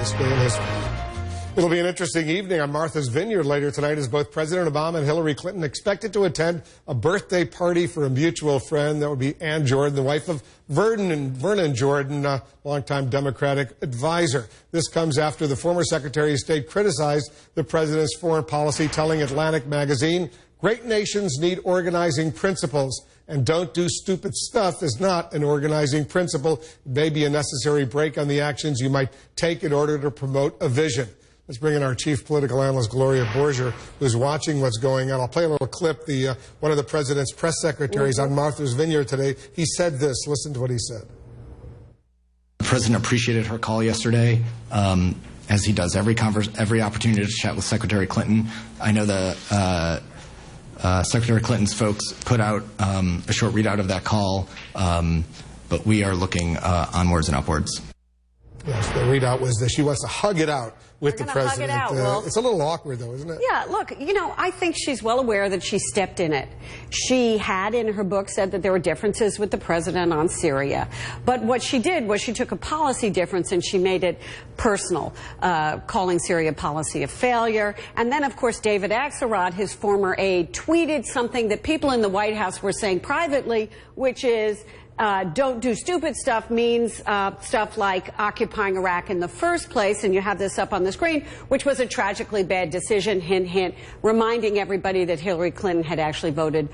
this day in history. It'll be an interesting evening on Martha's Vineyard later tonight as both President Obama and Hillary Clinton expected to attend a birthday party for a mutual friend. That would be Ann Jordan, the wife of Vernon Jordan, a longtime Democratic advisor. This comes after the former Secretary of State criticized the president's foreign policy, telling Atlantic magazine, "Great nations need organizing principles, and don't do stupid stuff is not an organizing principle. It may be a necessary break on the actions you might take in order to promote a vision." Let's bring in our chief political analyst, Gloria Borger, who's watching what's going on. I'll play a little clip. One of the president's press secretaries on Martha's Vineyard today, he said this. Listen to what he said. The president appreciated her call yesterday, as he does every opportunity to chat with Secretary Clinton. I know the Secretary Clinton's folks put out a short readout of that call, but we are looking onwards and upwards. Yes, the readout was that she wants to hug it out with the president. Hug it out. It's a little awkward, though, isn't it? Yeah, look, I think she's well aware that she stepped in it. She had, in her book, said that there were differences with the president on Syria. But what she did was she took a policy difference and she made it personal, calling Syria policy a failure. And then, of course, David Axelrod, his former aide, tweeted something that people in the White House were saying privately, which is, don't do stupid stuff means stuff like occupying Iraq in the first place, and you have this up on the screen, which was a tragically bad decision, hint, hint, reminding everybody that Hillary Clinton had actually voted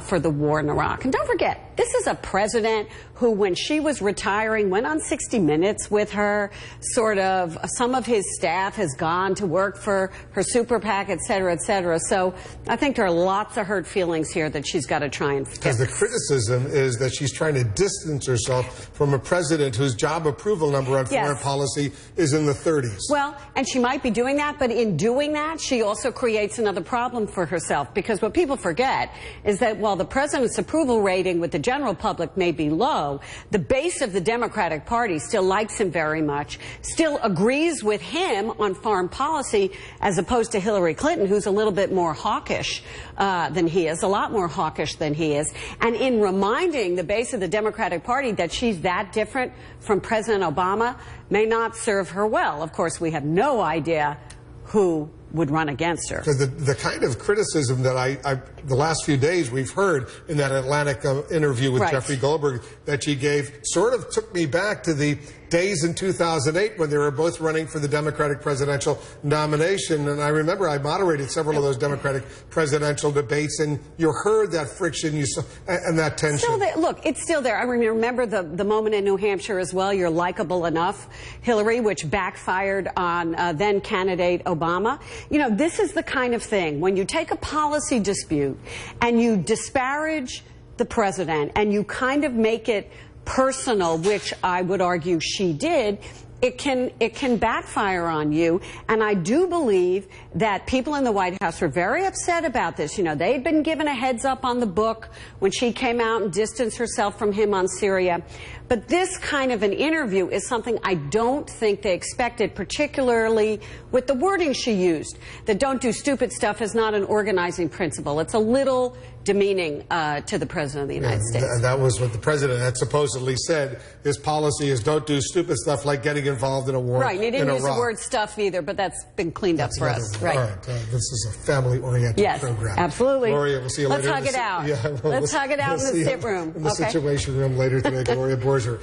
for the war in Iraq. And don't forget, this is a president who, when she was retiring, went on 60 Minutes with her, sort of, some of his staff has gone to work for her super PAC, et cetera, et cetera. So I think there are lots of hurt feelings here that she's got to try and fix. Because the criticism is that she's trying to distance herself from a president whose job approval number on foreign policy is in the 30s. Well, and she might be doing that, but in doing that, she also creates another problem for herself, because what people forget is that while the president's approval rating with the general public may be low, the base of the Democratic Party still likes him very much, still agrees with him on foreign policy, as opposed to Hillary Clinton, who's a little bit more hawkish than he is, a lot more hawkish than he is. And in reminding the base of the Democratic Party that she's that different from President Obama may not serve her well. Of course, we have no idea who would run against her. Because the kind of criticism that the last few days we've heard in that Atlantic interview with Jeffrey Goldberg that she gave sort of took me back to the days in 2008 when they were both running for the Democratic presidential nomination. And I remember I moderated several of those Democratic presidential debates, and you heard that friction you saw, and that tension. Still there. Look, it's still there. I remember the moment in New Hampshire as well, "You're likable enough, Hillary," which backfired on then candidate Obama. This is the kind of thing, when you take a policy dispute and you disparage the president and you kind of make it personal, which I would argue she did, it can backfire on you. And I do believe that people in the White House were very upset about this. They had been given a heads up on the book when she came out and distanced herself from him on Syria. But this kind of an interview is something I don't think they expected, particularly with the wording she used. That don't do stupid stuff is not an organizing principle. It's a little demeaning to the President of the United States. And that was what the President had supposedly said. His policy is don't do stupid stuff like getting involved in a war in Iraq. Right, he didn't use the word stuff either, but that's been cleaned up for us. Right. All right, this is a family-oriented program. Yes, absolutely. Gloria, we'll see you later. Let's hug it out. Let's hug it out in the sit room. In the Situation Room later today. Gloria Borger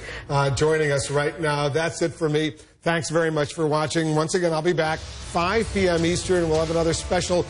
joining us right now. That's it for me. Thanks very much for watching. Once again, I'll be back 5 p.m. Eastern. We'll have another special